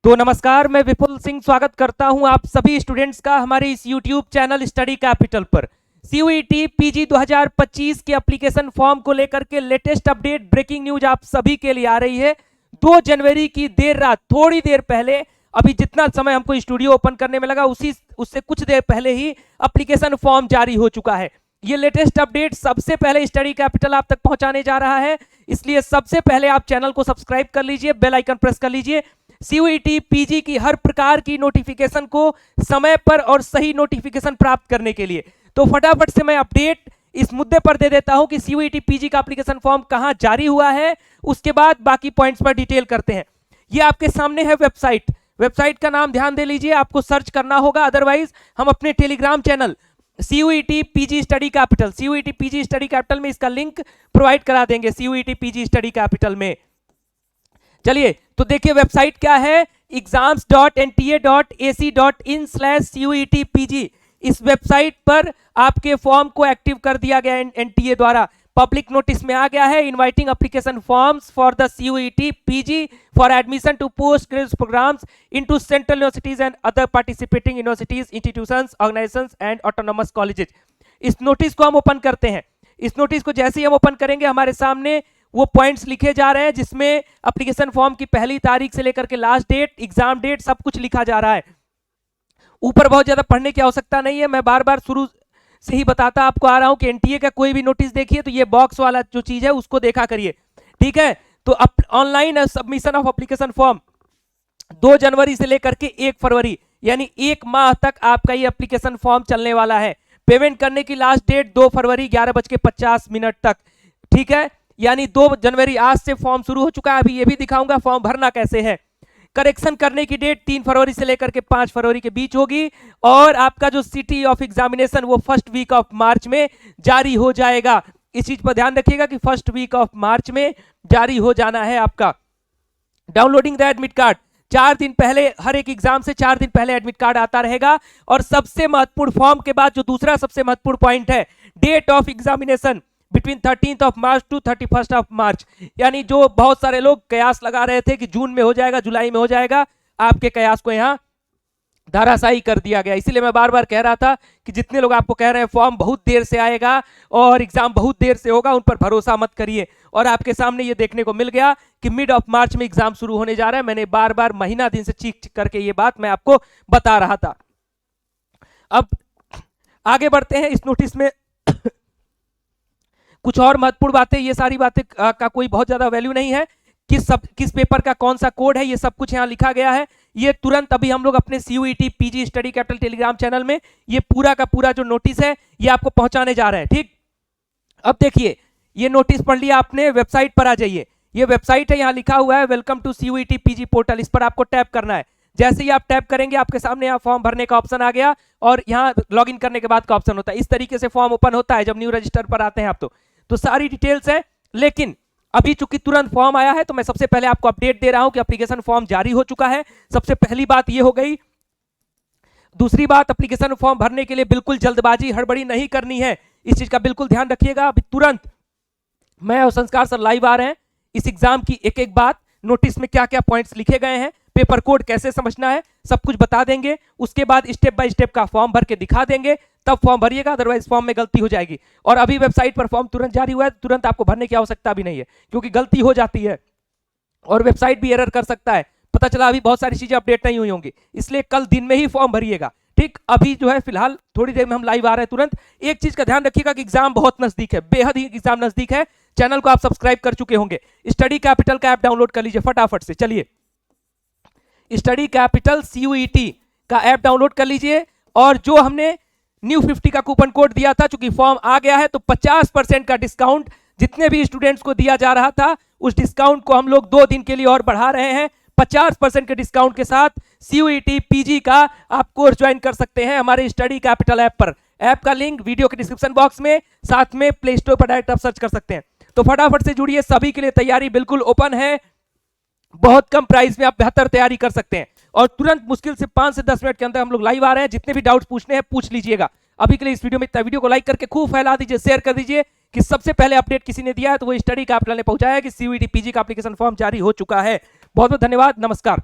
तो नमस्कार, मैं विपुल सिंह स्वागत करता हूं आप सभी स्टूडेंट्स का हमारे इस YouTube चैनल स्टडी कैपिटल पर। CUET PG 2025 के एप्लीकेशन फॉर्म को लेकर के लेटेस्ट अपडेट ब्रेकिंग न्यूज आप सभी के लिए आ रही है। 2 जनवरी की देर रात, थोड़ी देर पहले, अभी जितना समय हमको स्टूडियो ओपन करने में लगा उससे कुछ देर पहले ही एप्लीकेशन फॉर्म जारी हो चुका है। ये लेटेस्ट अपडेट सबसे पहले स्टडी कैपिटल आप तक पहुंचाने जा रहा है, इसलिए सबसे पहले आप चैनल को सब्सक्राइब कर लीजिए, बेल आइकन प्रेस कर लीजिए। CUET PG की हर प्रकार की नोटिफिकेशन को समय पर और सही नोटिफिकेशन प्राप्त करने के लिए तो फटाफट से मैं अपडेट इस मुद्दे पर दे देता हूं कि CUET PG का एप्लीकेशन फॉर्म कहां जारी हुआ है। उसके बाद बाकी पॉइंट्स पर डिटेल करते हैं। ये आपके सामने है वेबसाइट का नाम ध्यान दे लीजिए, आपको सर्च करना होगा, अदरवाइज हम अपने Telegram channel CUET PG study capital में इसका लिंक प्रोवाइड करा देंगे। CUET PG स्टडी कैपिटल में चलिए तो देखिए वेबसाइट क्या है, exams.nta.ac.in/CUET-PG। इस वेबसाइट पर आपके फॉर्म को एक्टिव कर दिया गया NTA द्वारा। पब्लिक नोटिस में आ गया है, inviting application forms for the CUET PG for admission to post graduate programmes into central universities and other participating universities, institutions, organisations and autonomous colleges. इस नोटिस को हम ओपन करते हैं। इस नोटिस को जैसे ही हम ओपन करेंगे हमारे सामने वो पॉइंट्स लिखे जा रहे हैं, जिसमें एप्लीकेशन फॉर्म की पहली तारीख से लेकर के लास्ट डेट, एग्जाम डेट, सब कुछ लिखा जा रहा है। ऊपर बहुत ज्यादा पढ़ने की आवश्यकता नहीं है, मैं बार बार शुरू से ही बताता आपको आ रहा हूं कि एनटीए का कोई भी नोटिस देखिए तो ये बॉक्स वाला जो चीज है उसको देखा करिए, ठीक है। तो online submission of application form 2 जनवरी से लेकर के 1 फरवरी यानी 1 माह तक आपका ये एप्लीकेशन फॉर्म चलने वाला है। पेमेंट करने की लास्ट डेट 2 फरवरी 11:50 तक, ठीक है। यानी 2 जनवरी आज से फॉर्म शुरू हो चुका है। अभी ये भी दिखाऊंगा फॉर्म भरना कैसे है। करेक्शन करने की डेट 3 फरवरी से लेकर के 5 फरवरी के बीच होगी और आपका जो सिटी ऑफ एग्जामिनेशन वो फर्स्ट वीक ऑफ मार्च में जारी हो जाएगा। इस चीज पर ध्यान रखिएगा कि फर्स्ट वीक ऑफ मार्च में जारी हो जाना है आपका। डाउनलोडिंग द एडमिट कार्ड 4 दिन पहले, हर एक एग्जाम से 4 दिन पहले एडमिट कार्ड आता रहेगा। और सबसे महत्वपूर्ण फॉर्म के बाद जो दूसरा सबसे महत्वपूर्ण पॉइंट है, date of examination between 13th of March to 31st of March. यानी जो बहुत सारे लोग कयास लगा रहे थे कि जून में हो जाएगा, जुलाई में हो जाएगा, आपके कयास को यहां धाराशाही कर दिया गया। इसीलिए मैं बार बार कह रहा था कि जितने लोग आपको कह रहे हैं फॉर्म बहुत देर से आएगा और एग्जाम बहुत देर से होगा, उन पर भरोसा मत करिए। और आपके सामने ये देखने को मिल गया कि मिड ऑफ मार्च में एग्जाम शुरू होने जा रहा है। मैंने बार बार महीना दिन से चीख करके ये बात मैं आपको बता रहा था। अब आगे बढ़ते हैं। इस नोटिस में कुछ और महत्वपूर्ण बातें, ये सारी बातें का कोई बहुत ज्यादा वैल्यू नहीं है। किस पेपर का कौन सा कोड है ये सब कुछ यहाँ लिखा गया है। ये तुरंत अभी हम लोग अपने CUET PG study capital Telegram channel में ये पूरा का पूरा जो नोटिस है ये आपको पहुंचाने जा रहे हैं, ठीक। अब देखिए ये नोटिस पढ़ लिया आपने, वेबसाइट पर आ जाइए। ये वेबसाइट है, यहाँ लिखा हुआ है welcome to CUET PG portal. इस पर आपको टैप करना है। जैसे ही आप टैप करेंगे आपके सामने यहाँ फॉर्म भरने का ऑप्शन आ गया और यहाँ लॉगिन करने के बाद का ऑप्शन होता है। इस तरीके से फॉर्म ओपन होता है जब न्यू रजिस्टर पर आते हैं आप तो सारी डिटेल्स है। लेकिन अभी चूंकि तुरंत फॉर्म आया है तो मैं सबसे पहले आपको अपडेट दे रहा हूं कि एप्लीकेशन फॉर्म जारी हो चुका है। सबसे पहली बात ये हो गई। दूसरी बात, एप्लीकेशन फॉर्म भरने के लिए बिल्कुल जल्दबाजी, हड़बड़ी नहीं करनी है। इस चीज का बिल्कुल ध्यान रखिएगा। अभी तुरंत मैं और संस्कार सर लाइव आ रहे हैं। इस एग्जाम की एक एक बात, नोटिस में क्या क्या पॉइंट्स लिखे गए हैं, पेपर कोड कैसे समझना है, सब कुछ बता देंगे। उसके बाद स्टेप बाय स्टेप का फॉर्म भर के दिखा देंगे, तब फॉर्म भरिएगा, अदरवाइज फॉर्म में गलती हो जाएगी। और अभी वेबसाइट पर फॉर्म तुरंत जारी हुआ है, तुरंत आपको भरने की आवश्यकता भी नहीं है, क्योंकि गलती हो जाती है और वेबसाइट भी एरर कर सकता है। पता चला अभी बहुत सारी चीजें अपडेट नहीं हुई होंगी, इसलिए कल दिन में ही फॉर्म भरिएगा, ठीक। अभी जो है फिलहाल थोड़ी देर में हम लाइव आ रहे हैं तुरंत। एक चीज का ध्यान रखिएगा कि एग्जाम बहुत नजदीक है, बेहद ही एग्जाम नजदीक है। चैनल को आप सब्सक्राइब कर चुके होंगे। स्टडी कैपिटल का ऐप डाउनलोड कर लीजिए फटाफट से। चलिए स्टडी कैपिटल CUET का ऐप डाउनलोड कर लीजिए। और जो हमने न्यू 50 का कूपन कोड दिया था, चूंकि फॉर्म आ गया है तो 50% का डिस्काउंट जितने भी स्टूडेंट्स को दिया जा रहा था उस डिस्काउंट को हम लोग 2 दिन के लिए और बढ़ा रहे हैं। 50% के डिस्काउंट के साथ CUET PG का आप कोर्स ज्वाइन कर सकते हैं हमारे स्टडी कैपिटल ऐप पर। ऐप का लिंक वीडियो के डिस्क्रिप्शन बॉक्स में, साथ में प्ले स्टोर पर डायरेक्ट आप सर्च कर सकते हैं। तो फटाफट से जुड़िए, सभी के लिए तैयारी बिल्कुल ओपन है। बहुत कम प्राइस में आप बेहतर तैयारी कर सकते हैं और तुरंत मुश्किल से 5 से 10 मिनट के अंदर हम लोग लाइव आ रहे हैं। जितने भी डाउट्स पूछने हैं पूछ लीजिएगा। अभी के लिए इस वीडियो में इतना, वीडियो को लाइक करके खूब फैला दीजिए, शेयर कर दीजिए कि सबसे पहले अपडेट किसी ने दिया है तो वो स्टडी कैपिटल ने पहुंचाया कि CUET PG का एप्लीकेशन फॉर्म जारी हो चुका है। बहुत बहुत धन्यवाद, नमस्कार।